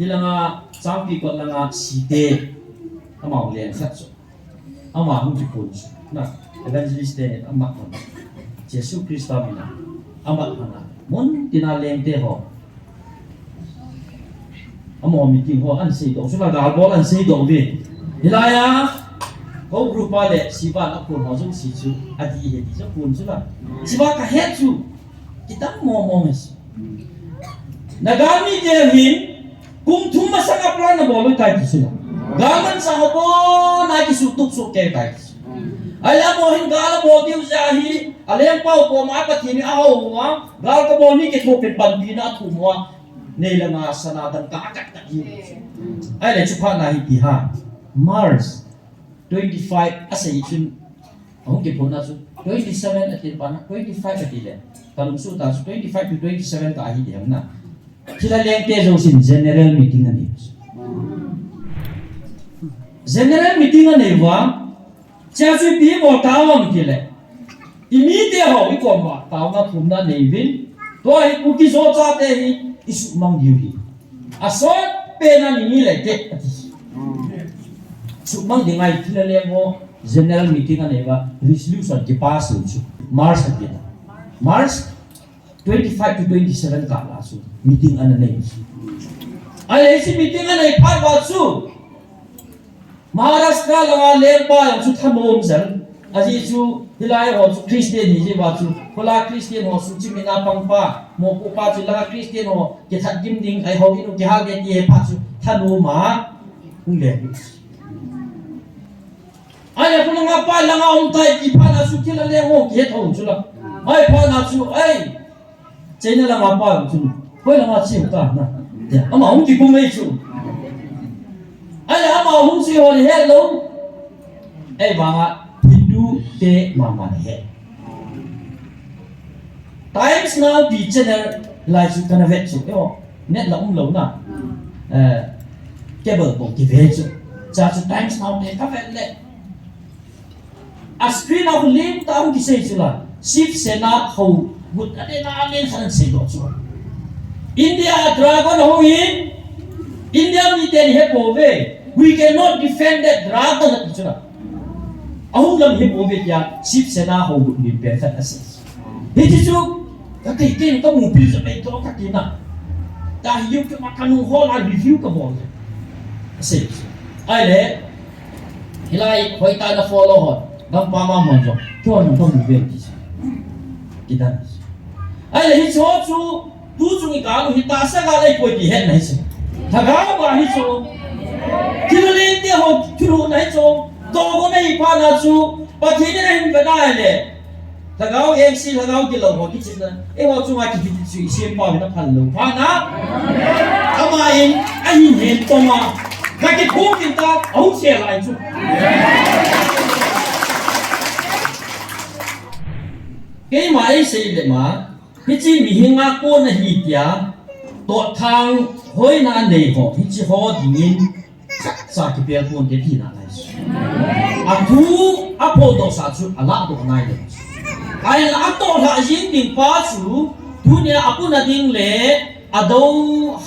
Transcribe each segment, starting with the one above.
hilanga champi ko langa site amao len khat so ama hum ti pun na evangelist te ama ko Jesus Christa mina ama hana mon tina leng te ho amo meeting ho an sei do sula ga bol an sei do vi hilaya ko grupa le siba na pun ho jung si chu adi he ti so pun sula siba ka het chu kita mo mes nagami je hin kung thum masanga plan na bolo kai ti sula gaman sa ho na ki su tuk su ke kai aya mo hin gala mo diu jahi alem pau ko ma pa thini a ho wa gal ka bo ni ke tho pe ban bi na thu mo nei la nga sanadan ka ka ta hi ai le chu pha na hi ti ha Mars 25 asai chun ang ke pona su 27 atin pa na 25 atin le kalum su ta su 25 to 27 ka hi dem na sila leng te zo sin general meeting ani general meeting ani wa cha su pi mo ta wa mi le imi te ho i ko ma ta nga phum na nei vin to hi ku ki so cha te hi isu mang yu hi a so pe na ni le te su mang di ngai thila le mo general meeting ani wa resolution ki pass hu chu Mars atin Mars 25 to 27 ka la su meeting ana nei ai si meeting ana i pha ba su Maharashtra langa lempa yang su thamom san aji chu hilai ho su Christian ni ji ba chu kola Christian ho su chimina pangpa mo pu pa chu langa Christian ho ke that gim ding ai ho inu ke ha ge ti pa chu thanu ma ung le ai ko langa pa langa ong tai ki pa na su ki la le ho ke thong chu la ai pa na chu ai chena langa pa chu ko langa chi ta na ya ama ong ki ko mai chu ai ama ong si ho he lo ai ba Hindu te mama he times now di channel lai chu kana vet chu yo net la lo na cable bong ki vet chu cha chu times now te ka vet le a screen of lim ta ong ki sei chu la ship sena ho but ade na len khan sei do chu India dragon ho in India mi ten he po ve we cannot defend that dragon at chu la ahung lam hi po ve ya ship sena ho but ni pe khat as he chu ka kai ken ka mu pi sa pe to ka kina ta hi yu ka makanu ho la review ka bo sei ai le hilai hoi ta na follow ho dam pa ma mo jo to na to mu ve ki kita ai le hi cho chu tu chu ni ka lu hi ta sa ga lai poi ti het nai se tha ga ba hi chu ki le te ho chu nai chu to ko nei pa na chu pa thi ne hin ba dai le tha ga em si tha ga ki lo ho ki chi na e ho chu ma ki ti chi sim pa na phan lo pa na ama in ai hin to ma ka ki khu kin ta au che lai chu cái máy xây để mà cái chi mi hình ngã cô này hi tia tổ thang hối na này họ cái chi họ thì nhìn sa cái bia cuốn cái gì nào này à thu à bộ đồ sa chú à lát đồ này đấy ai là tổ là riêng đình phá chú thu này à bún là đình lệ à đâu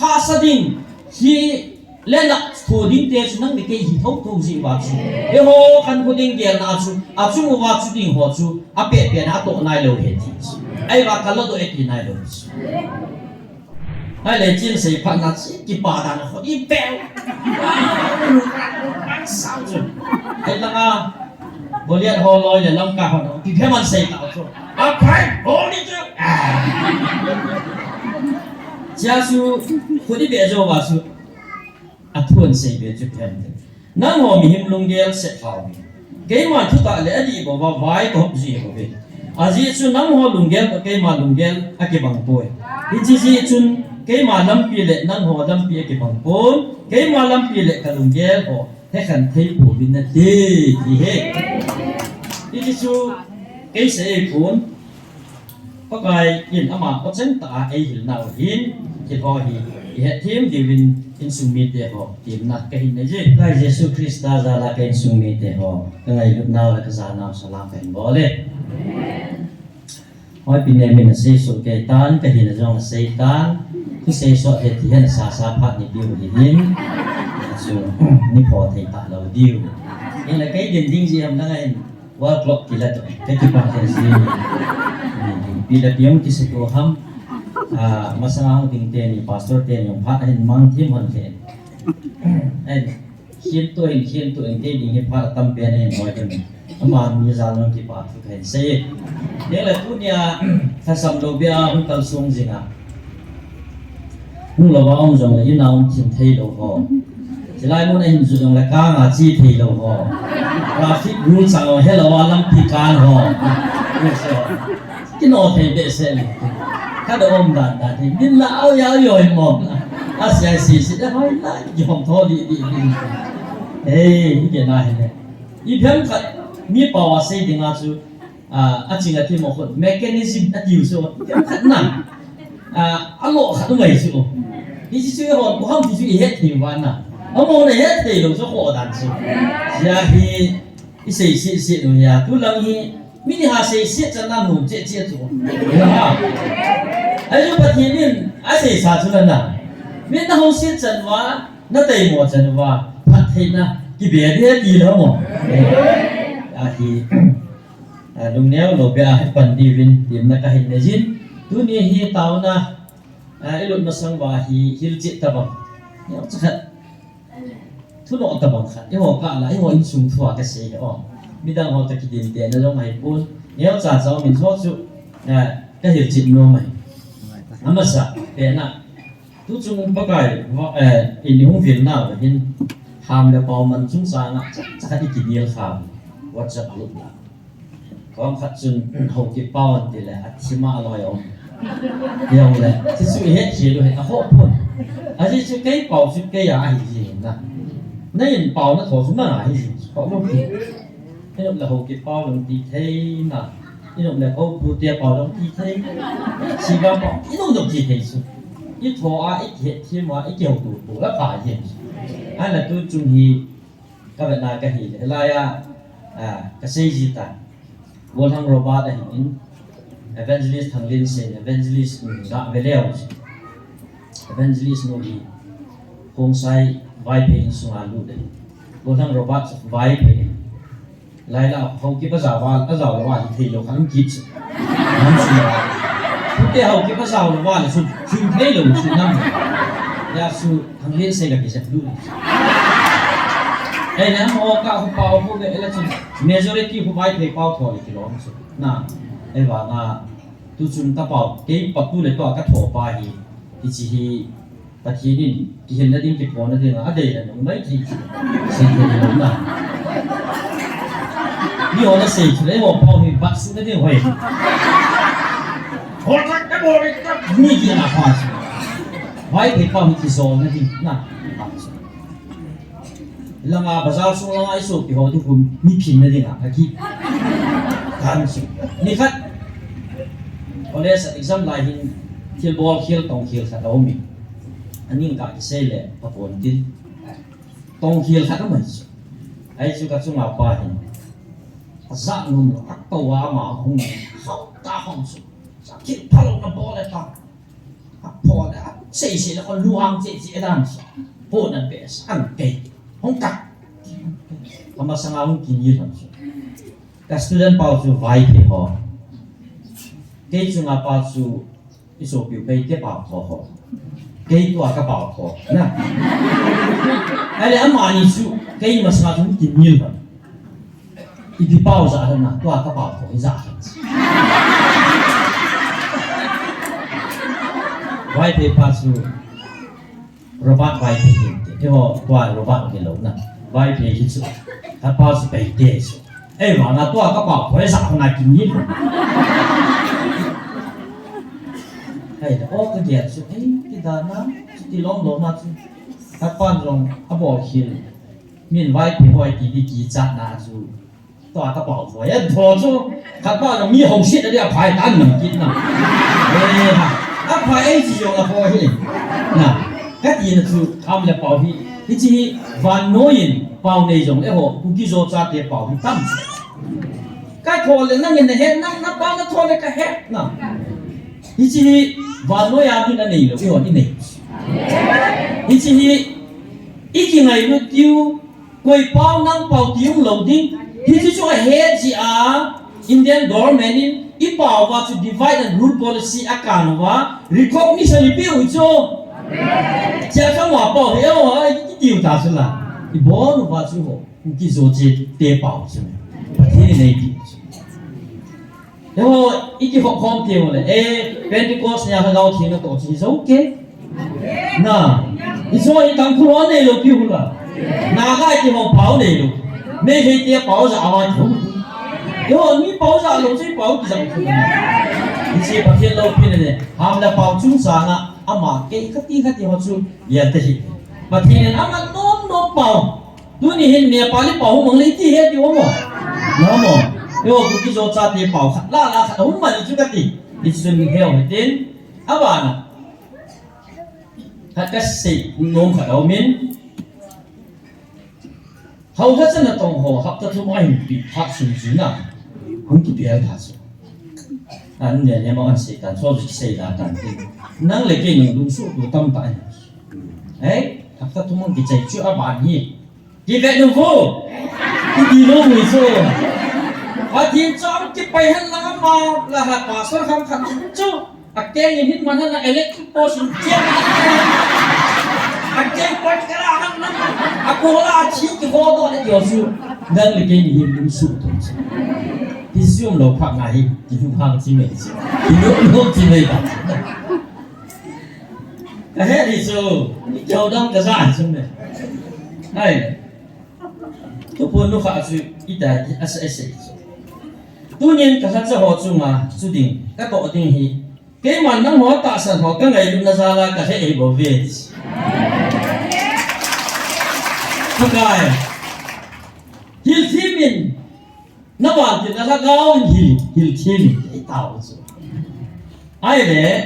ha sa đình khi lên là thủ đình tiền chú năng cái gì thấu gì vào chú cái hồ khăn thủ đình tiền à chú mua vào chú đình họ chú à bể bể à tổ này lâu hết thì ai vào cái lỗ tổ hết này lâu ai lấy tiền xây phát là cái bà đàn họ đi bèo sao chứ ai là à bố liệt họ lôi để lâm cả họ thì thế mà xây tạo rồi à phải họ đi chứ cha chú khu đi bể rồi vào chú à thuần xây bể chú thêm nang họ mi him lung gel sẽ phao cái mà chú ta lẽ đi bảo vào vai có gì bảo về à gì chú nang họ lung gel cái mà lung gel à cái bằng bồi cái gì chú cái mà lâm pi lệ nang họ lâm pi cái bằng bồi cái mà lâm pi lệ cái lung gel họ thế khẩn thấy của bên này gì hết cái chú cái sẽ cuốn có cái in ama có chân ta ai hiểu nào hin thì họ thì hết thêm thì bên in sumi te ho tim na ka hin je kai Jesus Christ da la ka in sumi te ho ngai lut naw la ka za naw salam pen bole hoi pin ne min se so ke tan ka hin jong se tan ที่เสียสดที่เห็นสาสาพัดนี่ดิวที่ดินส่วนนี่พอที่ตาเราดิวยังไงก็ยังดิ้งสิทำได้ว่ากลบกิเลสแต่ที่บางทีสิปีละเดียวที่สุดก็ทำมาสร้างทิ้งเตนี่พาสตอร์เตนี่พัดเห็นมังที่มันเห็นเขียนตัวเองเตดิ้งให้พัดตั้มเป็นเองหน่อยจังมามีจานนที่พัดทุกเห็นเสียยังไงทุกเนี่ยถ้าสำรวจหุ่นตัลซุงจริงอ่ะหุ่นเราว่าองค์จงเลยยินเอาทิ้งเทโลโก้จะไล่มุ่งในหินสุดจงเลยก้างอาจีเทโลโก้ราฟิกรูสั่งให้เราว่าลำพิการโก้ที่นอเทเดเซลถ้าเราอมด่านที่ดินละเอายาวย่อยหมดอาศัยสิได้ให้ละยอมท้อดีเฮ้ยนี่เกี่ยน่าเห็นเลยอีเพียงก็มีภาวะเสียดิ่งอาจูอาจริงที่มองคนเมคานิซึมที่อยู่ส่วนเพียงขนาดอารมณ์ขนาดไหนส่วนที่ช่วยคนผู้ห้ามที่ช่วยเหตุที่วันน่ะเอามองในเหตุที่เราจะขอดันส่วนอยากให้อีเสียตรงนี้ทุลังฮีมินิฮาเสียจะนั่งหนุ่มเจ๊ตัวนะไอ้เจ้าปฏิทินไอ้เสียสาธุนั่นน่ะมินเอาเสียจันว่านั่นแต่หมดจันว่าพัดเห็นนะกี่เบียดดีแล้วมั้งที่ลุงเนี้ยเราไปปันดีวินทีมนักเห็นเนจินตัวนี้ฮีตาวนะไอ้ลุงมาสังว่าฮิลจิตตะบังเนี่ยจะขัดทุนออกตะบังขัดไอ้หัวกะละไอ้หัวอินสุงทัวกระเสียอ๋อมีดังหัวตะกี้ดินเตียนแล้วไม่พูดเนี่ยจ่าเจ้ามินทอดสุก็ฮิลจิตโน้มน้ำมันสักแต่น่ะทุกจุงปะไก่ว่าอินหุ่งฟิลน่าเห็นทำแล้วพอมันชุ่มซานะจะขัดอีกกี่เดียวข่าววัดจะลุกละก็ขัดจนหกกี่ป้อนตีแหละที่มาลอยออกเดียวเลยที่สุดเหตุเสียด้วยอ่ะโคตรพุ่นอันที่สุดแก่เป่าสุดแก่ยาหิจินะนั่นเป่านั่นถอดสุดมาหิจิเพราะว่านี่เราเลยหกกี่ป้อนลงตีเทน่ะนี่เราเลยเขาพูดเดียวเป่าลงตีเทสิบเป่านี่เราต้องตีเทสุดอีถออีเหตุที่ว่าอีเกี่ยวตัวแล้วป่าเย็นอันนั้นตัวจุงฮีก็เป็นนากะฮีอะไรก็เสียจิตวอลทังโรบาได้เห็น evangelist ทางลินเซน evangelist ก็เวลียว evangelist โนบีคงใช้ไวเพย์สุงาลูเดวอลทังโรบาไวเพย์ไล่ละเขาคิดภาษาว่าที่เราคันคิดนั่นสิทุกที่เขาคิดภาษาว่าสุดเท่เลยสุดนั่นยาสุทางลินเซนก็คิดจะดูไอ้เนี่ยมองก็เขาเป่าพวกเนี่ยแล้วจน majority เขาไว้เพย์เป่าถอยกิโลสุดน่ะไอ้ว่าน่ะทุกจุดตะเป่าเกี่ยปักตู้เลยตัวก็ถอไปที่ที่ปฏิทินที่เห็นแล้วดิ้งติดหัวนั่นเองอะไรเนี่ยไม่ที่สิ่งที่เราน่ะนี่หัวน่ะเสียเลยหัวเป่าที่บักสุดนั่นเองเว้ยหัวทักกระโดดนี่กี่น่ะพอสิไว้เพย์เป่าที่โซนนั่นเองน่ะแล้วมาภาษาสุราไอโซที่เขาที่ผมมีพิมพ์นั่นเองอ่ะที่การสุดนี่ครับวันนี้สัก exam ลายหินเที่ยวบอลเที่ยวตองเที่ยวสัตว์เรามีอันนี้ก็จะเสียเลยพอผลที่ตองเที่ยวสัตว์ก็ไม่สุดไอ้สุดก็สุดมาป่าหินภาษาหนุ่มรักตัวมาหงเขาตาหงสุดสักคิดพลังน้ำบอลเลยครับพอแล้วเสียแล้วก็ลวงเจ๊ด้านสุดพูดนั่นเป็นสังเกตhong kak kama sa ngawang kinyi lang siya ka student pa su vai pe ho ke chu nga pa su iso piu pe ke pa ho ke tu ka pa ho na ale amani su ke ma sa ngawang kinyi lang ipi pa za na tu ka pa ho za vai pe pa su robot vai peที่ว่าตัวโรบอทที่เราเนี่ยไว้เพย์ที่สุดถ้าพอสิไปเดสุดว่าน่ะตัวก็บอกไว้สักคนน่ะกินยิ่งแต่โอ้ก็เดียดสุดที่ด้านนั้นที่ล้มมาสุดถ้าป้อนลงก็บอกคิดมีไว้เพย์ไว้ดีกี่จัดนะสุดตัวก็บอกไว้พอสุดถ้าป้อนลงมีหงสิอะไรพายตันหนึ่งกินนะค่ะถ้าพายจีโยนะพอเห็นนะก็ดีนะคือทำแล้วเป่าพี่ที่จีวันโน้ยินเป่าในจงไอ้หัวกูกิโซจัดเดียเป่าพี่ตั้มก็โทรเลยนั่งเงินในเฮ็ดนั่งนับบ้านนั่งโทรเลยก็เฮ็ดนะ Ichi và nói ăn cái này là cái hồn này. Ichi iki ngày nó tiêu quay bao năm bao tiêu lâu đinh. Ichi cho hết gì Indian government in ipaw wa to divide and rule policy akan wa recognition ipiu cho. Cha ka wa bao heo ha cái điều ta chứ là ibo no wa chu ho ki zo ji te bao chứ. Thế này đi. Nếu iki học không tiêu này, Pentecost nhà thằng thì nó tổ chức ok, na, Israel tăng khối này luôn tiêu là, na cái thì học bảo này luôn, mấy cái tiêu bảo giả mà thiếu, nếu mi bảo giả luôn chứ bảo gì chẳng thiếu, chỉ bắt thiên lâu pin này, ham là bảo chúng sang à, ama cái khati họ chú, giờ thế, bắt thiên ama non bảo, tu ni hình nè bảo bảo mong lấy gì hết điều mà, nó mà. Yo kuki zo cha te pau khat la khat hum mani chu ka ti isun heo tin abana khat ka sei nom khat au min hau khat sana tong ho hap ta thu mai pi hap sun ji na hum ki pi al tha su an ne ma an sei tan so ji sei da tan tin nang le ke ni lung su tu tam ta hap ta thu mon ki chai chu aban hi ki ve nu ko ki di lo mi so và thiên trong cái bài hát là mà là hạt quả sốt không khăn chú à cái nhìn hít mà nó là electric potion chết à cái quay cái là hắn lắm à cô là chỉ cái vô đó để điều su nên là cái nhìn đúng su thôi thì siêu lâu phẳng này thì chúng hàng chỉ mấy thì lúc chỉ mấy bạn cái hết thì sao châu đông cái gì chứ này này tôi muốn nó phải sự ít đại SSC tuy nhiên các sản họ chung mà chú định các bộ định hi cái mà năng họ tạo sản họ các ngày lúc nào ra các hệ bảo vệ các cái hiểu thiên mình nó bảo thì nó ra cao hiểu thiên mình để tạo chứ ai đấy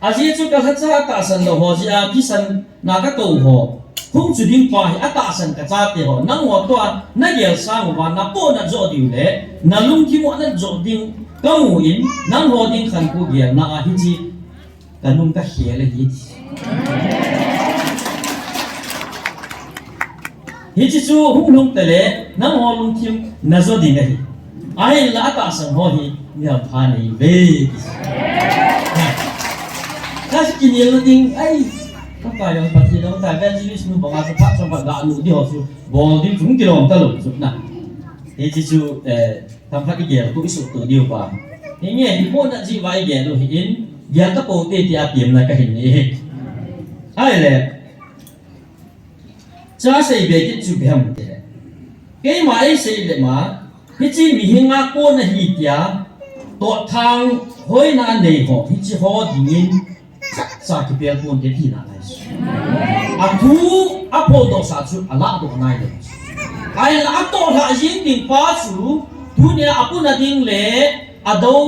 à chỉ chú các sản tạo sản họ chỉ cái sản là các cầu họ không chú định phải tạo sản cái giá tiền họ năng họ toàn nó nhiều sang và nó bỏ nó dọn điều đấy nó lung khi mọi nó dọn điều các ngũ in năng họ định khăn cố gắng nó hết gì cái nung cái hệ là hết gì chú không lung tới đấy năng họ lung khi nó dọn điều này ai là tạo sản họ thì nhiều pha này về cái gì nhiều tiếng ai các cái yang pasti dong tại evangelist nu bangsa pak sampai gak nu di hosu bol di chúng kilo ta lu sutna he chi chu tham phát cái gì cũng sự tự điều vào thế nhỉ thì mỗi lần gì vậy gì rồi hiện giờ các bộ tê thì điểm là cái hình này ai là cha xây về cái chủ điểm cái mà ấy xây để mà cái chi mình hình ngã con là gì kia tổ thang hối na này họ cái chi họ thì nhìn sa cái bia con cái gì nào à thu à phô đồ sa chú à lạ đồ này đấy ai là tổ là riêng đình phá chú thu nhà à bún là đình lệ à đâu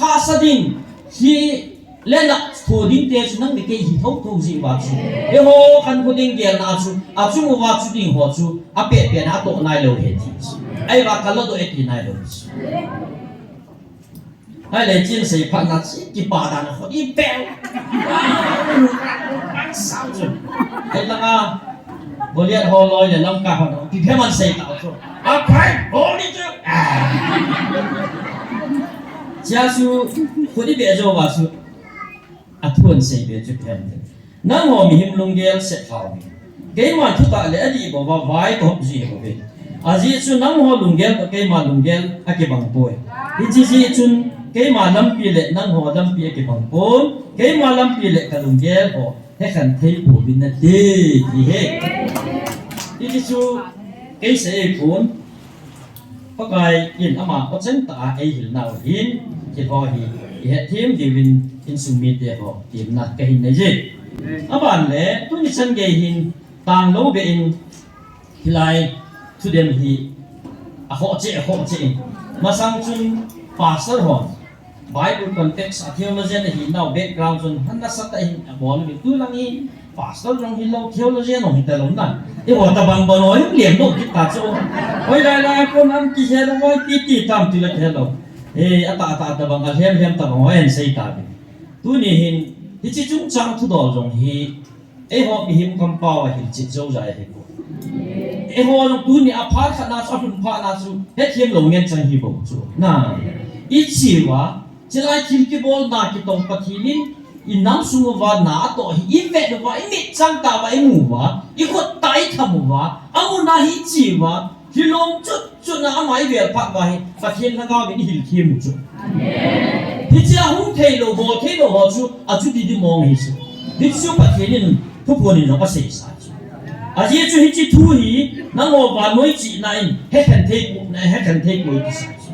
ha sa đình khi lên là thổ đình tê chú năng để cái gì thấu gì vào chú cái hồ khăn hồ đình kia là chú mua vào chú đình hồ chú à bể bể à tổ này lâu hết thì ai vào cái lỗ đồ hết thì này lâu ai lấy tiền xây phát là cái bà đàn họ đi bèo sao rồi ai là bố liệt họ lôi để long cả họ thì thế mà xây tạo rồi à phải bố đi chứ cha su cô đi bèo rồi bà su à thuần xây bèo chứ thêm năng họ mình hiểm lung ghê sẽ thảo cái mà chúng ta lẽ đi bảo vai có gì bảo vệ à gì su năng họ lung ghê cái mà lung ghê à cái bằng bồi thì gì chun cái mà lâm pi lệ năng họ lâm pi cái bằng bồn cái mà lâm pi lệ cái lung ghê họ thế cần thấy phổ biến là gì hết cái chú cái sẽ cuốn có cái in mà có chân ta ai hiểu nào in thì họ thì hệ thêm thì mình in sung mi để họ tìm là cái hình này gì bạn lẽ tôi nghĩ chân cái hình tàng lâu về in thì lại thu đem thì họ chế mà sang chung pastor họ Bible context theology là hình nào background chung hắn đã sát tại bỏ mình tu lăng hi pastor trong hình lâu theology nó hình tại lắm nè cái họ ta bằng bờ nói liền độ cái ta chỗ ôi lại con ăn kia xe nó tí tam thì là thế đâu ê ta bằng hem ta bằng hỏi anh xây ta tu ni hin hi chi chung chang thu do jong hi e ho mi him kam pa wa hi chi zo jai he ko e ho jong tu ni a pha kha na sa phun pha na chu he thiam lo ngen chang hi bo chu na i chi wa chi lai kim ki bol na ki tong pa thi nin i nam su wa na to hi i ve no wa i mi chang ta wa i mu wa i ko tai tham wa amu na hi chi wa hi long chu na mai ve pha wa hi pa thien na ga mi hil thi mu chu amen hi cha hung thei lo bo thei lo ho chu a chu di di mong hi chu hi chu pa thien nin thu po ni no pa sei sa chu a ji chu hi chi thu hi na ngo ba noi chi na in he kan thei ku na he kan thei ku ti sa chu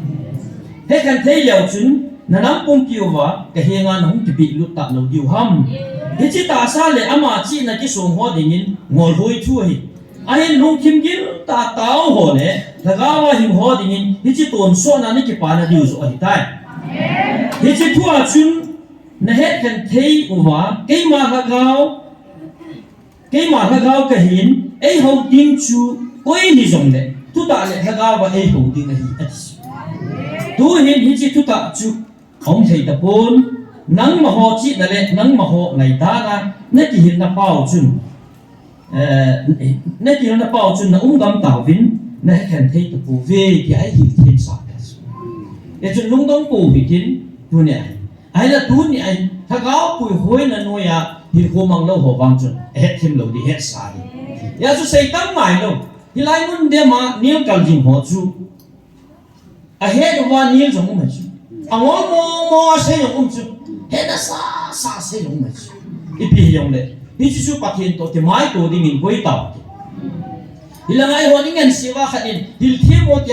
he kan thei liao chun na nam pung kiu wa ka he nga na hung ti bi lu ta lo diu ham hi chi ta sa le ama chi na ki song ho ding in ngol hoi thu hi a hin lung kim gil ta tao ho le la ga wa him ho ding in hi chi ton so na ni ki pa na diu zo hi tai hi chi thu a chun na he kan thei u wa ke ma ha gao ka hin ei ho ding chu koi ni zong le tu ta le ha ga wa ei ho ding hi ati tu hin hi chi tu ta chu ông thầy tập bốn nắng mà họ chỉ là lệ nắng mà họ ngày ta là nét thì hiện là bao chun nét thì là bao chun là ông đâm tạo vin nét khen thầy tập bốn về thì ai hiểu thiên sản để chun lung đông bù bị thiên tu này ai là tu nàyถ้าเขาปุยห้อยนั่นน้อยอ่ะหินโคมังเราหัววางจนเฮ็ดทิมเราดีเฮ็ดสายอย่าจะใส่ตั้งใหม่เราที่ไรมันเดี๋ยวมาเนี้ยกันจริงหัวจูเฮ็ดว่าเนี้ยจงไม่จู我使用唔住，迄個啥使用唔住，一邊用咧，你只需白天到啲買到啲面鬼到，你兩個我啲人是話係你天我啲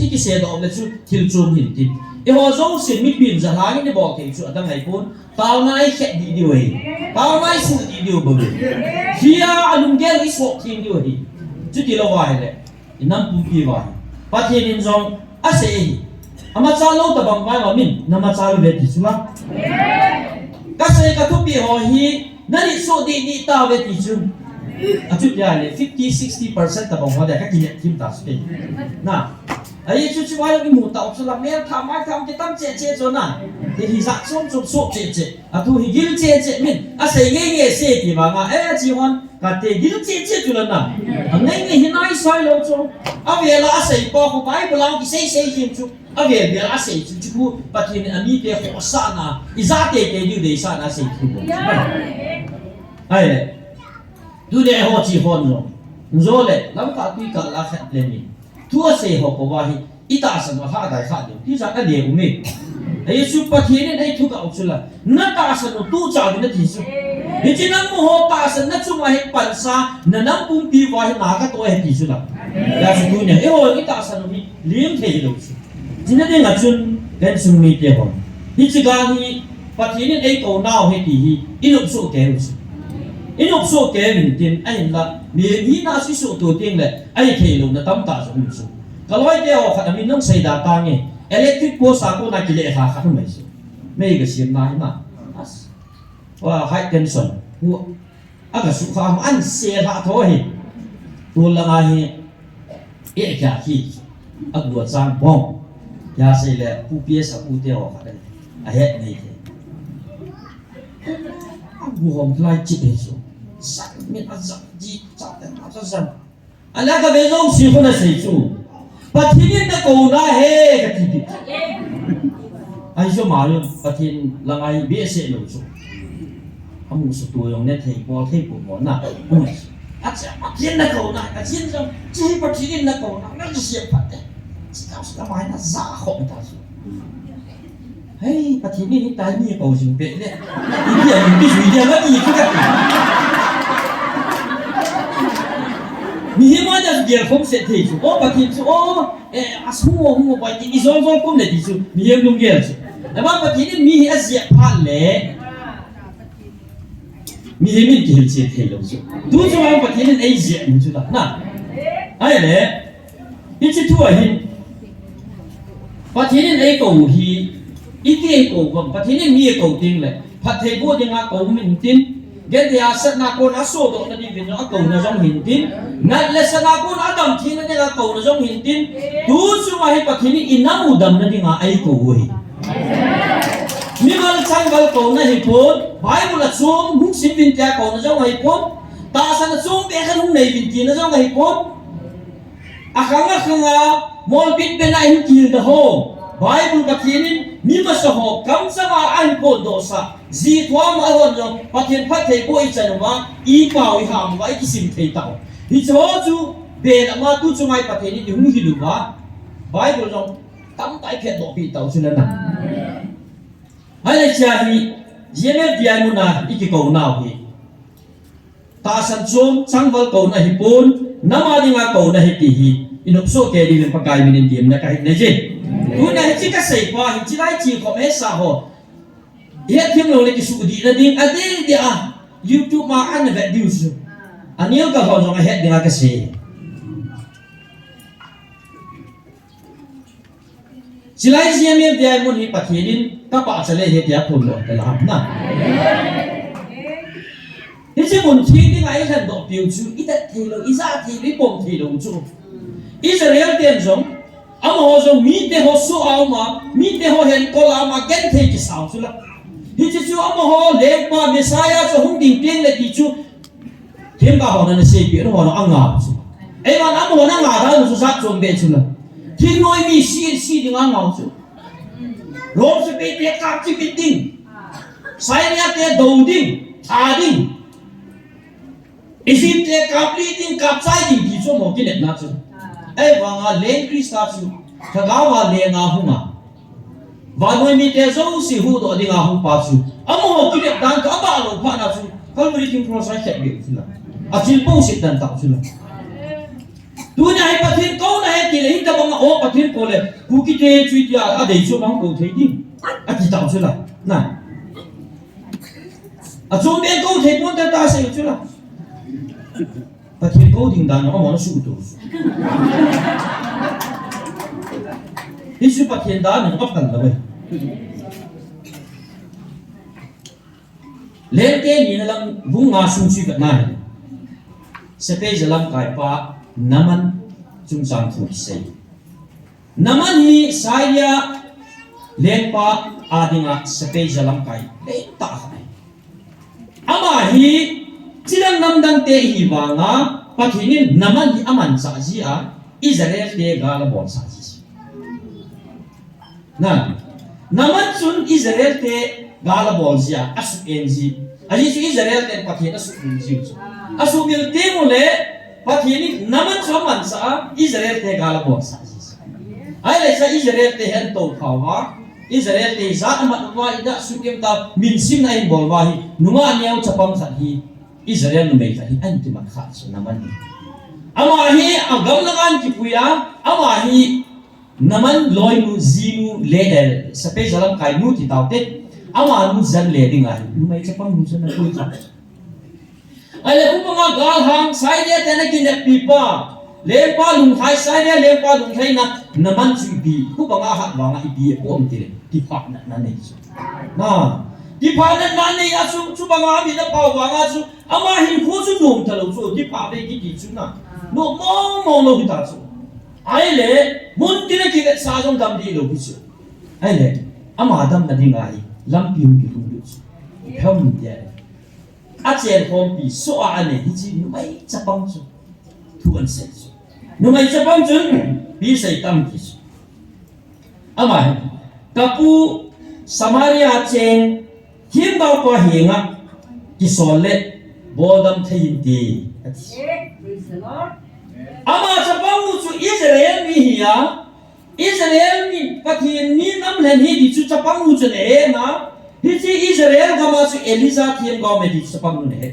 一個寫到咧就條中現啲，你話總是咪變咗下呢啲บอก題就等係本，到那一刻啲啲位，到那一數啲啲位，佢啊龍嘅一數天啲位，就啲老話咧，你諗唔知話，白天人中啊寫。ama chalo ta bang mai wa min nama chalo ve ti chula ka se ka thu pi ho hi nani so di ni ta ve ti chu a chu ya le 50-60% ta bang wa da ka ki kim ta spe na ai chu chu wa ki mu ta op sala me tha mai tham ki tam che cho na ti hi sa som chu so che a thu hi gil che min a se nge se ti ba nga e chi hon ka te gil che chu la na a nge hi nai sai lo chu a ve la a se po ko bai bulang ki se jim chu a về về a sei chu chu pa tin ami te ho sa na iza te ni de sa na sei chu ai du de ho chi hon zo le lam ta ti ka la khat le ni tu a sei ho ko wa hi ita san wa ha dai kha de ti sa ka le u me ai chu pa tin ai thu ka chu la na ta san tu cha ni ti chu ni chi nam mo ho ta san na chu ma he pan sa na nam pum pi wa hi na ka to he ti chu la ya chu tu ne e ho ita san ni lim the lo chu chính là ngã chun cái sung mi tiền hồn, đi chỉ ga hi, phát hiện ấy cầu nào hay thì inop số kéo, inop số kéo mình tiền anh là miếng na suy số tổ tiên lệ, anh thấy luôn là tâm ta số mình số, cái loại kéo khát mình nông xây đa tăng nghe, electric post ako na kile ha khát mấy số, mấy cái xiêm này mà, và high tension, aga số khám anh xe hạ thôi, tôi là ai, ấy cả khi, anh đuổi sang bom. Ya say le pupie sa ute o ka dai a het nei ke bu hom klai chi de so san min a zak ji cha ta ma sa san ala ka ve zong si ko na sei chu pathin na ko na he ka ti ti ai so ma yo pathin langai be se lo chu amu su tu yong ne thei po mo na a cha pathin na ko na ka chin so chi pathin na ko na na si pa te sao sẽ nói là giả khổng ta chứ, hey, bà thiên nhiên tai mi cầu dùng bể đấy, ý nghĩa mình đi suy nghĩ nó gì chứ cái, mình nói là giờ không sẽ thấy chứ, ô bà thiên chứ, ô, asumo bà thiên đi rồi không để chứ, mình luôn nghe chứ, nhưng mà bà thiên mình là dễ phản lệ, mình kiểu gì thấy luôn chứ, đúng chứ mà bà thiên ấy dễ mình chứ đó, na, ai đấy, ít chút thôi hin. ประเทศนี้ไอ้กูฮีอีกที่กูก็ประเทศนี้มีกูจริงเลยประเทศพวกยังอากูมินตินเกิดที่อาศัยนักคนอาศัยตัวนั้นที่เป็นอากูน่ะจงหินตินนั่นแหละสนักคนอาดัมที่นั่นที่อากูน่ะจงหินตินดูสิว่าให้ประเทศนี้อินามูดัมนั่นที่งาไอ้กูฮี Mimal changgal ko na hipon, Bible at sum, hung sipin tiya ko na jaw nga hipon, taasan at sum, bekan hung naibinti na jaw nga hipon. Akanga molbit na inkil na ho. Bible bakinin, mimas na ho, kamsa nga ang po dosa. Zitwa mahon yung patin patay po isa naman, ipaw iham nga ikisimtay tao. Hito ju, ben ama tu chungay patinin, yung hiluwa. Bible yung tamtay keto pitaw sila na. Hay siya hi, yeme biya mo na ikikaw na hi. Taasan sum, sangval ko na hipon, namali nga ko na hipihi. Inupso kaya din ang pagkain minintiyem na kahit na dyan. Kung na hindi ka sa ipa, hindi na hindi ko mesa ho. Ihat yung nung nakisudi na din, adi di YouTube makan na videos. Anil ka ho, nung ahet di nga kasi. Sila yung siya may biyay mo ni pakinin, kapasala ihat ya pulo, talahap na. Hindi mo hindi nga ilan do piuchu, itat tilo, isa tilo, ipong tilo chu. Israel tenjong, amo ho mite ho su alma, mite ho hen kolama gen take sao sula. Hichu amo ho lepa Messiah so hung ding ting le tichu. Temba ho na se pi ho na anga su. Ai man amo na nga da su sa chom be sula. Ting noi mi si ding anga su. Rom se pe te kap chi pi ding. Sai nya te do ding, tha ding. Isi te kap li ding kap sai ding ti so mo kinet na su. Ai wanga len Krista su kagawa le nga hunga vanoi mi te zo si hu do dinga hu pa su amo ho kile dan ka ba lo pa na su kalmuri tim pro sai chet bi sila atil po sit dan ta sila dunya hai patin ko na hai kile hinta bang o patin ko le ku ki te chui dia a dei chu bang ko thei din a ki ta sila na a chong ben ko thei pon ta ta sai sila patin ko ding dan no mo na su tu Isu patin dan no kan la we lente ni na lang bunga sung chi ba na sa pe jalam kai pa naman chung sang thu sei naman hi saya lepa adinga sa pe jalam kai le ta hai ama hi chilang namdang te hi wanga pakinin naman hi aman sa ji a Israel de gala bon sa ji na naman sun Israel te gala bon sia asu enji aji su Israel te pakin asu enji asu bil te mole pakinin naman saman sa Israel te gala bon sa ji ai le sa Israel te hen to khawa Israel te za amat wa ida su kem ta min sim na in bol wa hi nunga niaw chapam sa hi Israel no mai ta hi anti mak kha su naman ama hi agam langan ki puya ama hi naman loy nu zinu leder sa pe jalam kai nu ti tawte ama nu zan le dinga nu mai chapam nu zan ko ta ale ku mga gal hang sai de tena kin de pipa le pa lung thai sai de le pa lung thai na naman chu bi ku mga ha wa nga ibi ko om ti ti pa na ne na ti pa na ne ya chu mga mi na pa wa nga chu ama hin ko chu nom ta lo chu ti pa be ki ti chu na no mo no kita chu ai le mun ti na ki sa jong dam di lo chu ai le ama dam na ding ai lam pi ki lu lu chu phom de a chen hom pi so a ne hi chi nu mai chapang chu thu an se chu nu mai chapang chu pi sai tam ki chu ama kapu Samaria chen him ba pa hinga ki sol le bodam thayin ti ama chapang chu Israel mi hiya Israel mi pathin ni nam len hi di chu chapang chu ne na hi chi Israel gama chu Eliza thien gaw me di chapang ne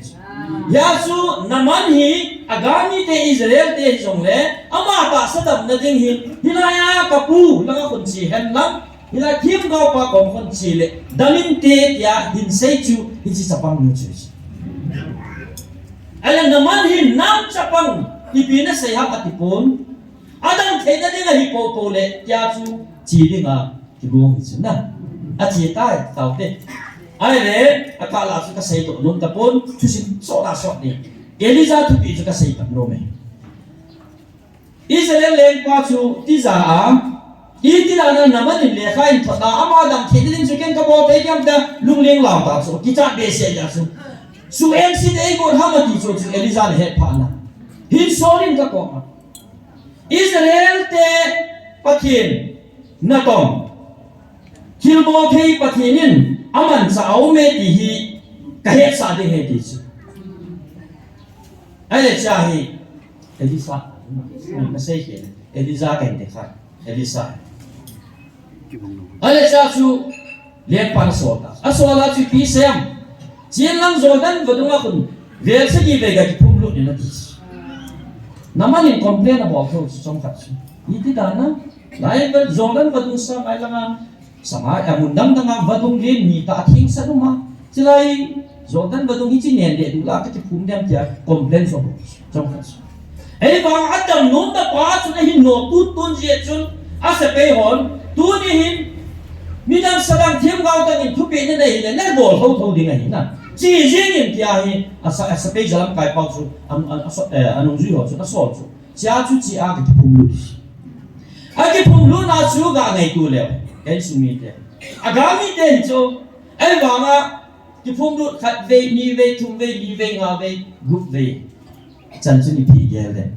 ya chu naman hi agami te Israel te jong le ama ta sadam na ding hi hilaya kapu langa kun chi hen lam hila thiem gaw pa kom kun chi le damin te ya hin sei chu hi chi chapang nu chu alang naman hi nam chapang ipina say hap atipon adang thena dinga hipo le kya chu chi dinga kibong chuna achi tai taute ai le akala su ka say to nun tapon chusin so la so ni Eliza tu pi chu ka say tap no me Israel len pa chu ti za a Iti na naman in le khain thota ama dam thidin chicken ka bo te jam da lungling law ta so kicha be se ja su en si dei go hamati so chu elizan he pha na hin sorin ka ko Israel te pathin na tom kilbo thei pathinin aman sa aume ti hi ka he sa de he ti chu ai le cha hi Elisa ma se he Elisa ka de kha Elisa ai le cha chu le pan so ta asola chu pi sem chin lang Jordan vadunga kun ver se gi ve ga ki phum lu ni na ti naman in complain about those trong khat chu iti dana lai ba Jordan vadung sa mai langa sama amundam danga vadung le ni ta thing sa duma chilai Jordan vadung hi chi nen de du la ka ti phum dem tia complain so trong khat chu ai ba adam nom da pa chu na hin no tu tun je chun a se pe hon tu ni hin mi dam sadang thiam gao ta ni thu pe ne nei ne na bol ho tho ding ai na chỉ riêng những cái này asa bây giờ làm cái bao nhiêu anh duy họ nó số chu cha chu chỉ cái phùng lu cái phùng lu na chu ga ngày tu leo cái sự mi thế agami thế chu ai bảo mà cái phùng lu khát về ni về thùng về ni về ngà về gục về chân chân đi phi ghê đấy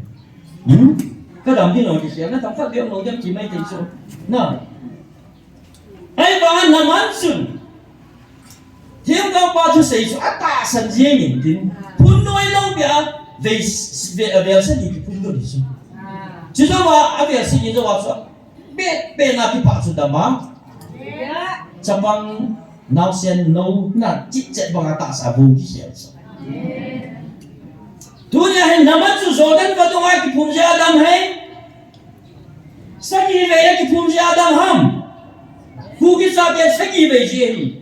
cái đồng tiền nói cái gì nó thằng phát biểu nói đem chỉ mấy tiền chu nè ai bảo nằm ăn sun Thiêm cao ba chú xây cho ta sân riêng nhìn tin phun nuôi lâu bia về về sẽ đi phun nuôi đi chứ chứ đâu mà về sẽ đi đâu mà sao bên nào thì bảo chú đam mà chẳng bằng nào xem nấu na chít chét bằng ta sa vô cái gì tu nhà hay nằm chú Jordan và tu ai cái phun ra đam hay sẽ đi về cái phun ra đam ham khu cái sao cái sẽ đi về gì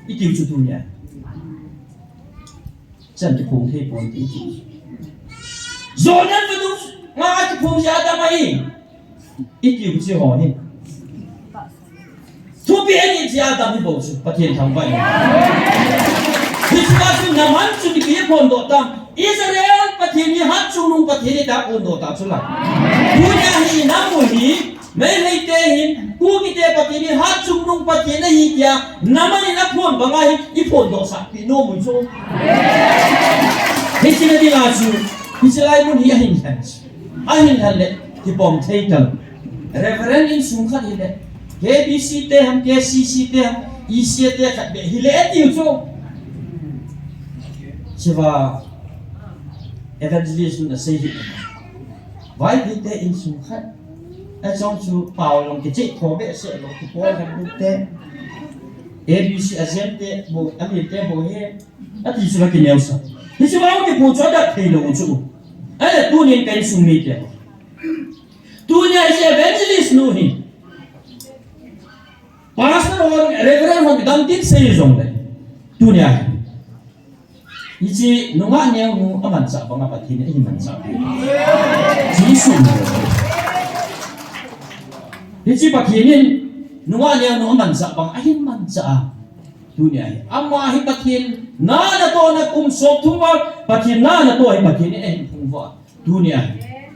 ít điều chút thôi nhỉ, chân cái phồng thế phồng tí chút, rồi nên phải đúng, ngay cái phồng giá ta mày, ít điều chưa hỏi đi, thu tiền thì giá ta mới bổ sung, phát hiện thằng vậy, thì chúng ta sẽ nằm ăn chung cái phồng độ tam, Israel phát hiện như hát chung nung phát hiện đã phồng độ tam xuất lại, thu nhà thì nằm ngồi đi. Mấy lấy tê hin, cú cái tê bát ni hát chung nung bát ni hi kia, nằm anh nắp phun bằng ai, ít phun độ sạch thì nô mùi chung. Hết chỉ là đi làm chú, hết chỉ là muốn hi anh hình lệ, thì bom thấy cần, referendum in sung khát hi lệ, KBC tê ham, KCC tê ham, EC tê khát bệ hi lệ tiêu chung. Chỉ và evangelism là xây dựng, vài cái tê in sung khát. Ở trong chú bảo lòng cái chết khó bệ sợ lòng cái bó làm bút tê ABC agent tê bộ anh nhìn tê bộ he ở thì chú là cái nhau sao thì chú bảo cái bộ cho đặt thì lòng chú ấy là tu nên cái sung mít tê tu nhà sẽ evangelist nu hi pastor hoặc reverend hoặc đam tin xây dựng đấy tu nhà ý chí nó ngã nhau nó âm ảnh sợ bằng apa thì này mình sợ chỉ sung Hiji pakinin nuwa niya no mansa bang ahin mansa dunia amma hi pakin na to na kum sop thuma pakin na to hi pakin eh phungwa dunia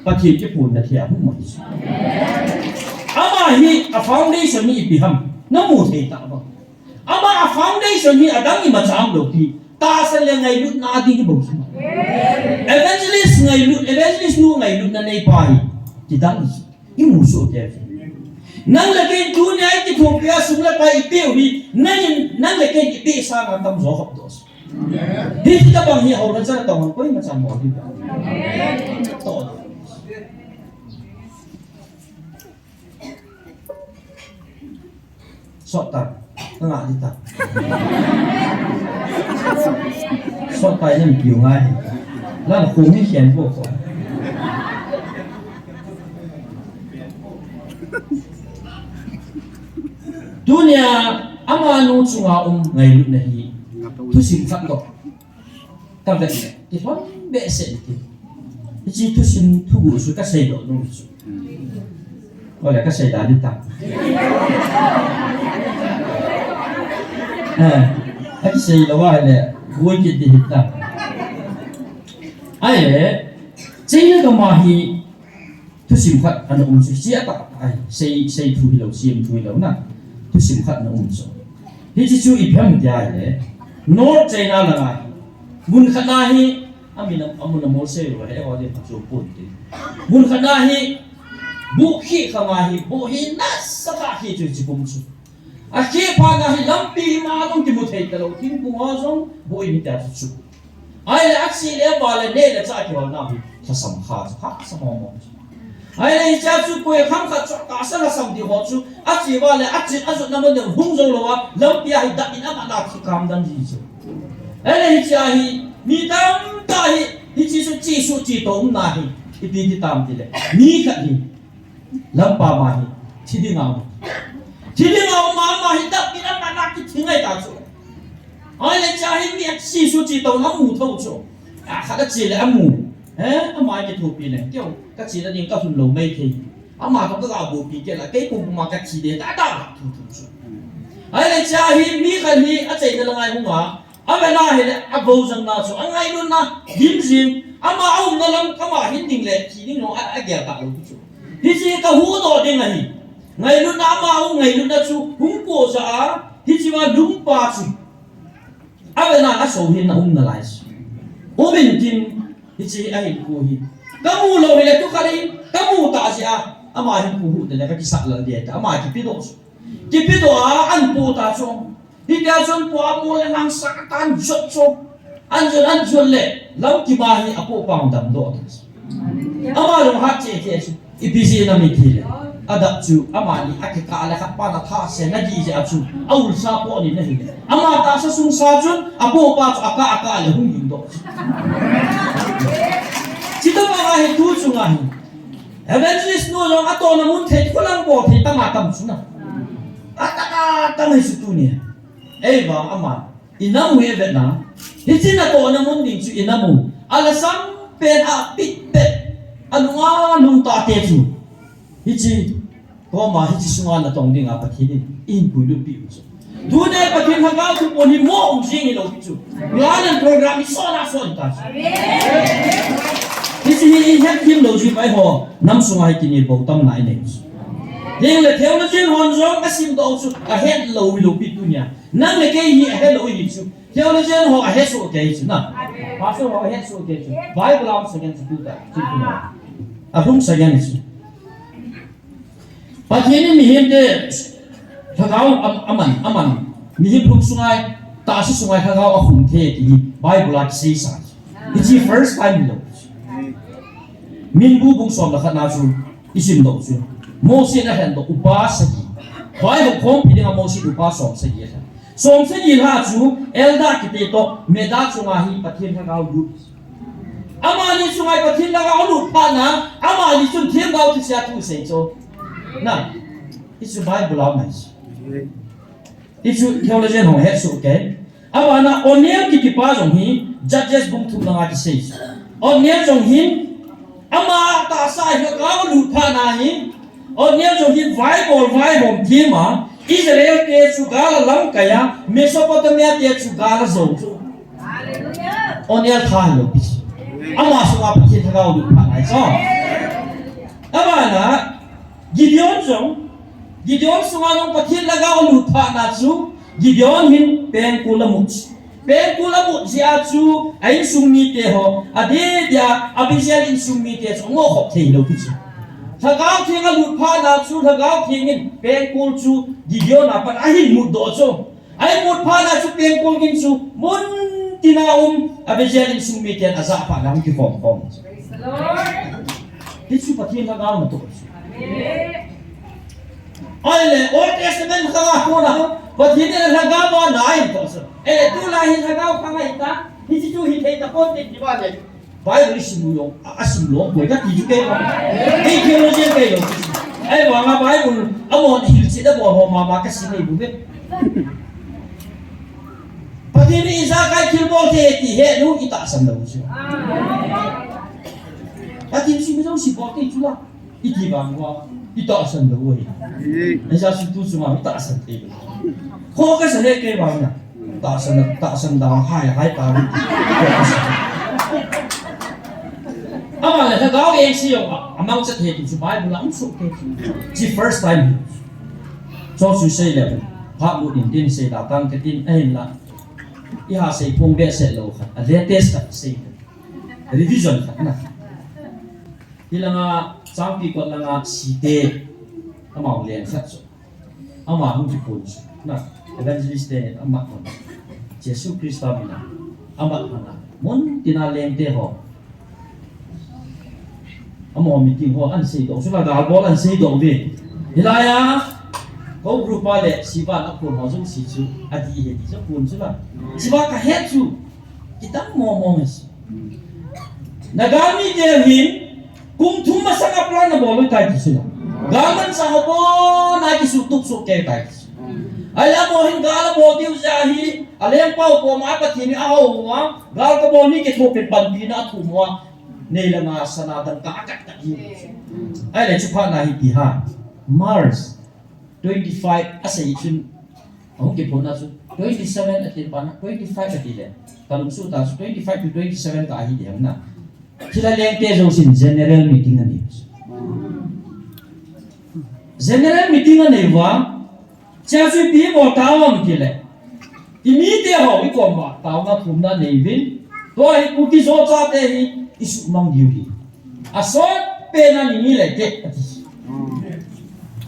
pakin ke pun na thia hum mai amma hi a foundation ni biham na mu thei ta ba amma a foundation ni adang ni macham lo ki ta san le ngai lut na di ki bo evangelist nu ngai lut na nei pai ti dang ni mu so te nang lagi dunia itu phobia sumla pa ipeu hi nang lagi ipe sa na tam zo hop dos di kita bang hi hauran sa tong ko macam mo di to sota tengah di ta sota yang piu ngai lan khu ni hian bo ko dunia amanu chunga ngai lut na hi thu sim phat do ta ve ti hon be se ti chi thu sim thu gu su ka sei do no su wala ka sei da di ta ka sei lo wa le wo ki ti ta ai le chei na do ma hi thu sim khat an chia ta ai sei thu hi lo sim thu hi lo na thu sim khat na so hi chi chu i pham dia le North China la ngai mun khana hi amina amuna mo se ro he wa de chu put ti mun khana hi bu khi khama hi bu hi na sa ka hi chu kum chu a khi pa na hi lampi ma long ti mu thei ta lo tin ku ma song bu i ta chu ai le aksi le ba le ne le cha ki wa na hi sa sam kha sa mo ai le cha chu ko kham kha cha ka sa la sam di ho chu a chi wa le a chi a su na mo de hung zo lo wa lampi hi da ina ma na ki kam dan ji chu ai le cha hi mi tam ta hi chi su chi to na hi ti ti tam ti le mi kha hi lam pa ma hi thi di ngau ma hi da ina ma na ki thi ngai ta chu ai le cha hi mi chi su chi to na mu tho chu a kha da chi le a mu mai cái thuộc này kiểu các chị đã nhìn các phần lầu mây thì mà không có gạo bột thì cái là cái cùng mà các chị để đã thủ số ấy là cha hi mi cái hi ở đây là ngày hôm qua ở bên này là vô rằng là số anh ấy luôn na hiếm gì mà ông nó làm cái mà hiếm tình lệ thì nó ai ghé cả luôn chút thì chỉ cái hú đó đi ngày luôn na mà ông ngày luôn na chú húng cổ ra thì chỉ mà đúng ba chú ở bên này là số hiếm là ông là lại ông mình tin Ichi ai kuhi. Kamu lo ile tu kali kamu ta sia ama hin kuhu de ka kisa la dia ta ama ki pido. Ki pido an pu ta so. Hi dia son pu amu le nang sakatan jot so. An jol le lam ki ba hi apo pang dam do. Ama lo hat che che so. Ibisi na mi ki le. Ada chu ama ni akika ala ka pa na tha se na ji ja chu. Aul sa po ni na hi. Ama ta sa sung sa chun apo pa aka le hung yin do. Chỉ tôi bảo là tu chung à, evangelist nói rằng à tôi nó muốn thấy có lăng bộ thì ta mà tâm xuống nào, ta mới sự tu nè, ấy vào à mà, inam huế Việt Nam, thì chỉ là tôi nó muốn định chịu inam mu, là sam pen à bít bét, ngã lung ta tê chu, thì chỉ có mà thì chỉ xuống là tổng định à bắt thì in bùi lu bịu chu, tu này bắt thì thằng nào tu bồn thì mua ông riêng thì đâu chu, ngã lên program thì sao na sao ta. Thì chỉ hết phim đầu chuyện phải họ nắm xuống hai kinh nghiệm bầu tâm lại này. Nhưng là theo nó chuyên hoàn giống cái sim đầu chút hết lâu bị tu nhà. Nắm cái gì hết lâu bị chút. Theo nó chuyên họ hết số cái chút nào. Phát số họ hết số cái chút. Vài bữa làm second chút ta. Không second chút. Bắt hiện mi hiện để thằng nào aman mi hiện lúc xuống ai ta sẽ xuống ai thằng nào không thể thì vài bữa làm xây sản. It's the first time đâu. Min bu bung som la khana chu isim do chu mo se na hen do upa sa gi bai ho khom pi nga mo si upa som sa gi ha chu elda ki te to meda chu nga hi pathin ka gau du ama ni chu ngai pathin la gau lu pa na ama ni chu thiem gau ti sia tu se cho na it's a bible law nice it's theology ho he su ke ama na oniam ki pa jong hi judges bung thu nga ki se oniam jong hin ama ta sai ka gao lu pha na hi on nia jo hi vai bom thi ma Israel te chu ga la lam ka ya Mesopotamia te chu ga la zo chu hallelujah on nia tha lo bi ama so ga phi tha gao lu pha na so ama na Gideon so ga long pathin la gao lu pha na chu Gideon hin pen kula mu sia chu ai sung mi te ho ade dia abisial in sung mi te chu ngo khop thei lo ki chu thagao thinga lu pha na chu thagao thingin pen kul chu Gideon apan ahin mu do chu ai mu pha na chu pen kul kin chu mun tina abisial in sung mi te aza pa lam ki form praise the lord ki chu pathin thagao na to Oile Old Testament ka ko na but hindi na thagao mo na in to tu lahi thagao ka ngai ta hi chu hi thei ta kon ti ba le Bible simu yo asim lo ko ka ti ju ke ba ei theology ke yo ai wa nga Bible amon hil si da bo ho ma ka si nei bu be patini isa kai khil bo te ti he nu ita sam da chu patini si mi si bo te chu la iti ba ngwa ita sam da wo hi ai si tu su ma ita sam te ko ka sa he ke ba na ta san da hai ta ama le thagao yang siyo amang sa hetu su Bible ang su ke si first time cho su say level pa mu din din say datang ke tin ai la iha say pong be se lo khat a latest ka say revision khat na ilanga champi ko langa site amang len khat so ama hung ti pun na evangelist de ama ko Jesus Christ amina ama hana mon tinaleng te ho amo meeting ho an sei do sula ga bol an sei do be hilaya ko rupa le siba na kun ho jung si chu adi he di so kun sula siba ka he chu kita mo mes nagami de hin kum thum ma sanga plan na bol ta ki sula gaman sa ho na ki su tuk su ke ta ala mo hin gala mo diu ja hi alem pau ko ma pa thini a ho wa gal ka mo ni ke tho pe pan di na thu mo nei la nga sanatan ka akat ka hi ai le chupa na hi ti ha Mars 25 asai chun ang ke pona su 27 atin pa na 25 atin le kalum su ta su 25 to 27 ka hi dem na sila leng te zo sin general meeting ani general meeting ani wa cha su pi mo tawang ki le imi te ho i ko ma taw na phum na nei vin to hi ku ti zo cha te hi isu mang diuri asot pena ni le ke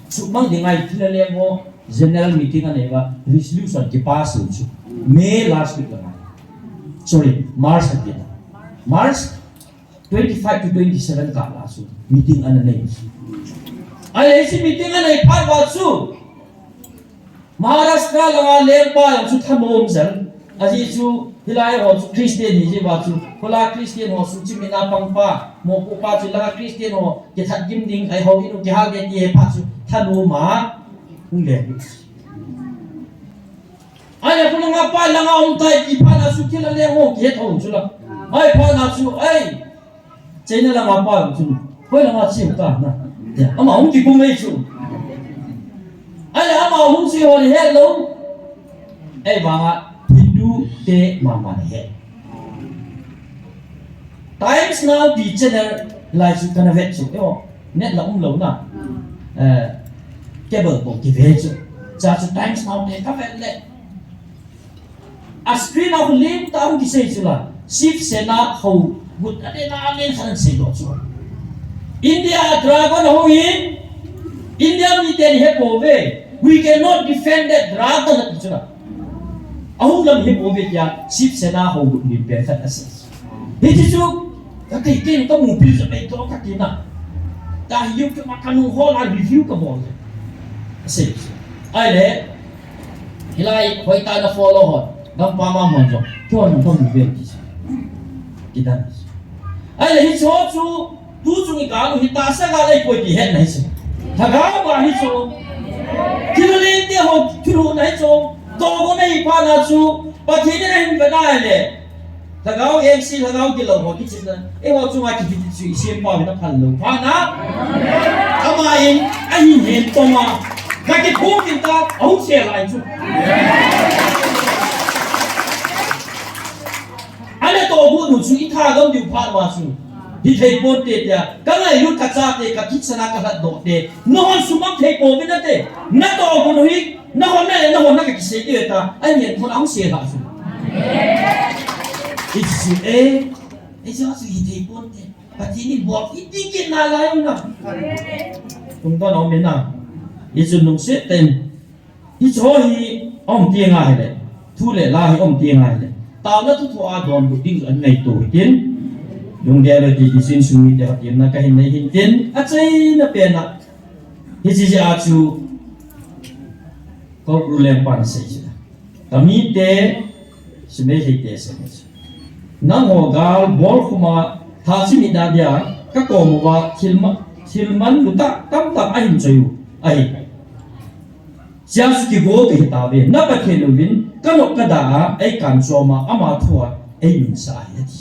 su mang dingai thila le mo general meeting ane ba resolution ke pass hu chu May last week la sorry March again March 25 to 27 ka la su meeting ane nei ai si meeting ane phat ba su Maharashtra la le pa su thamom san aji chu hilai ho chu Christian ni je ba chu kola Christian ho su chi mina pangpa mo pu pa chu la Christian ho ke that gim ding ai ho inu ke ha ge ti pa chu thanu ma ung le ai la ko nga pa la nga ong tai ki pa na su ki la le ho ke thong chu la ai pa na chu ai che na la nga pa chu ko la nga chi ta na ya ama ong ki ku mei chu ai la ama ong si ho ni hello ai ba nga te mama he times now di channel lai su kana vet su yo net la lo na cable bo ki vet su cha su times now te ka vet le a screen of lim ta ung ki sei su la ship sena ho gut ade na amen khan sei do su India dragon ho in India mi ten he po ve we cannot defend that dragon su la ahung lam hip over ya ship sena ho ni perfect assess he ji chu ka kai ken ka mu pil sa pe to ka kina ta hiu ka makanu ho la review ka bol assess ai le hilai hoi ta na follow ho dam pa ma mon jo to na to mu be ki kidan ai le hi cho chu tu chu ni ka lu hi ta sa ga lai ko ti het nai se tha ga ba hi chu kilo le te ho kilo nai chu to ko nei pa na chu pa thi ne hin ba na le thagao em si thagao ki lo ho ki chin na e ho chu ma ki ti chu sim pa na phan lo pa na ama in ai hin to ma ka ki khu kin ta au che lai chu ale to bu nu chu i tha gam diu pha ma chu hi thei pon te ya ka ngai lu ka cha te ka ki chana ka hat do te no hon su mak thei po mi na te na to bu nu hi na hon na ka ki se te ta ai mien thon ang se ha su it's a su hi thei pon te pa ti ni bo i ti ki na la yu na tung to no me na i chu nung se ten i cho hi om ti nga hai le thu le la hi om ti nga hai le ta na thu thua don bu ding an nei to tin yung dia lo di sin sumi dia tin na ka hin nei hin tin a chai na pe na hi ji ja chu ko problem pan se ji kami te sme he te se na ho gal bol khuma tha chi mi da dia ka ko mo wa thilman lu ta tam ta a hin chayu ai sia su ki go te ta be na pa ke lu vin ka no ka da ai kan so ma ama thua ai min sa ya ti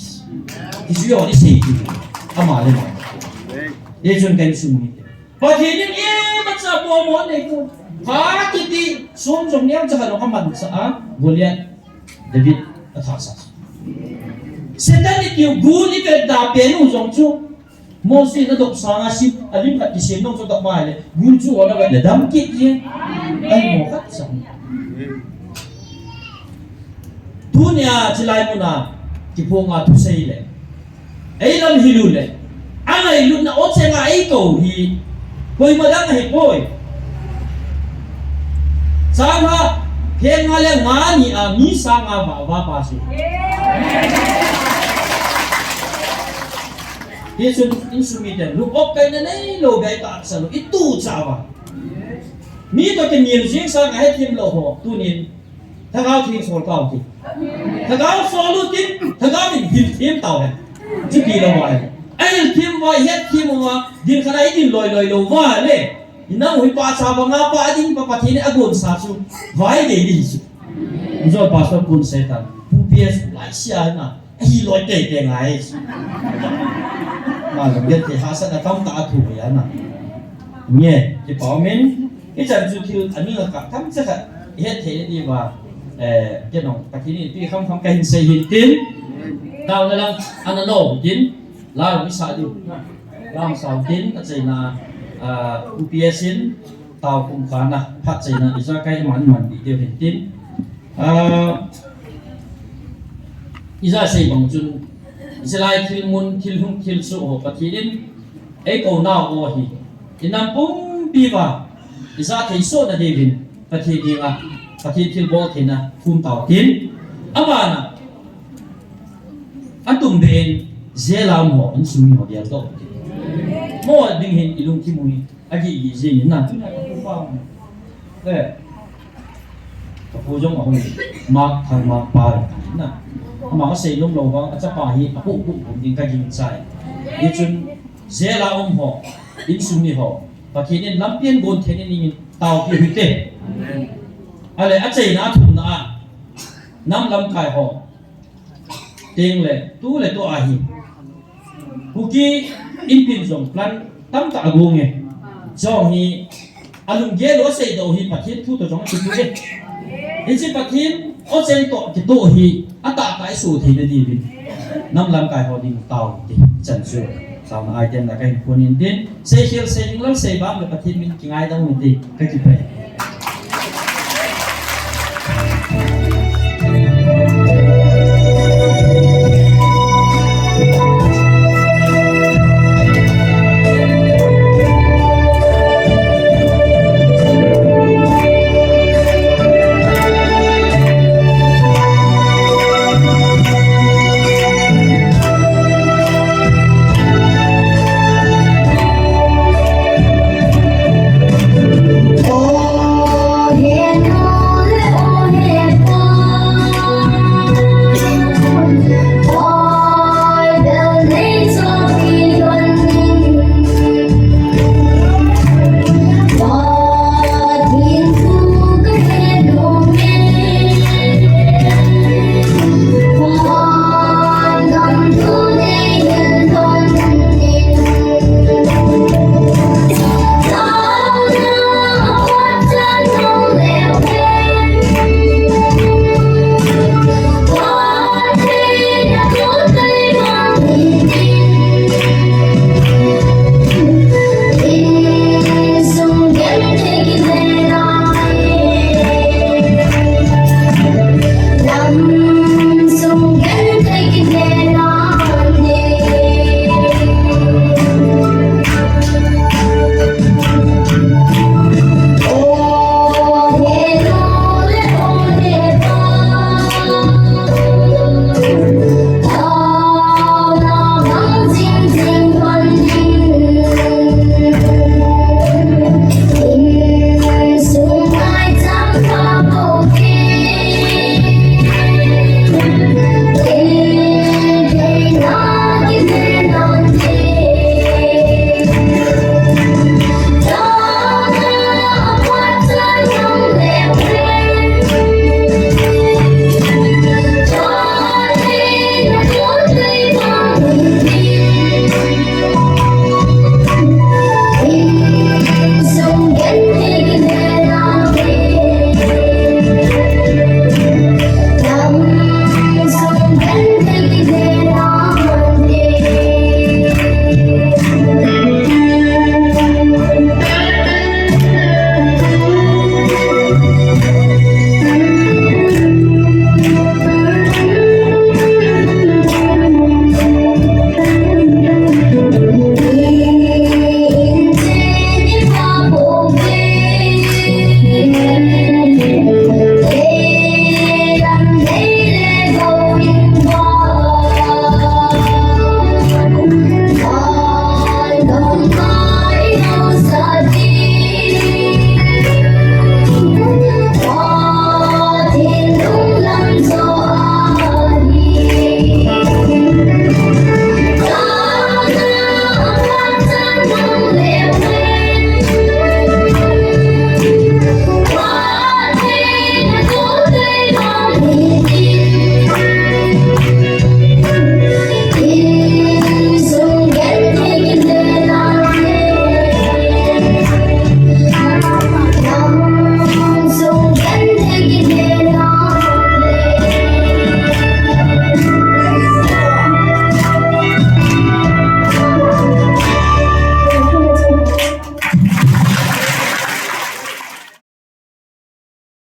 ki su yo ni se ki ama le ma ye chun kan su mi pa ke ni e ma cha mo mo nei ko ha ki ti som jong nyam cha lo ka man sa a Goliath David atha sa setan ni ki gu ni pe da pe nu jong chu โมซีนั่นดอกสางอาชีพอันนี้กัดที่เสียงน้องจะดอกไม้เลยบุญจู่อะไรแบบดำกิ๊กยังไอ้หมอกัดสังทุนยาจิไลมุนาที่พวกงาทุเซย์เลยไอ้ลำฮิลุเลยอันไอ้ลุนน่ะโอ๊ตเซงไอ้เก่าฮีพอยมาดังไอ้พอยสามฮะเพียงอะไรงานี่มีสางาว่าภาษาYesus insumiten lu okay na nay lo gay ta sa lo itu sawa mi to ke mien sing sa ga hetim lo ho tunin thagao thi sol kaw ti thagao solu tin thagao ni hil tim taw he chi pi lo wa ai tim wa het tim wa din khana idin loi lo wa le inang hui pa sa ba nga pa din pa pathini agon sa su vai de di su zo pastor kun setan pu ps lai sia na ai loi te ngai mà làm việc thì họ sẽ là công tác thủ vậy mà nghe thì bảo mình cái trận chú thiêu anh như là cả thắm chắc là hết thế đi và cái nó cái này tuy không cần xây hiện tiến tao là anh nổ tiến là cái sao đi làm sao tiến cái gì là UPS tao cũng khá là phát triển là do cái mặn bị điều hiện tiến ra xây bằng chân Israel thil mun thil hung thil su ho pathinin ei ko na o hi inam pum piwa isa thei so na devin pathi dinga pathi thil bol thina phum taw tin amana atum ben zelam ho an sumi ho dia to mo ding hin ilung ki mui agi gi je na tu na ko fa le ko jong ho ma thang ma pa na mà có xây lung lâu vang chắc bà hi phụ phụ cũng những cái gì sai đi chun dễ là ông họ đi xuống đi họ và khi nên lắm tiền gồm thế nên mình tàu kia hủy tệ à lẽ chạy na thùng na năm lắm cài họ tiền lệ tu lệ tu ai Kuki impin zong plan tam ta agung nghe zong hi alung ge lo xây đầu hi pathin thu to zong chu chu in si pathin o chen to ki to hi ata kai su thi na di bin nam lam kai ho ding tao ti chan su tao na ai ten la kai punin din se hil se ding lam se ba me pathin min ki ngai dang min ti ka ki pe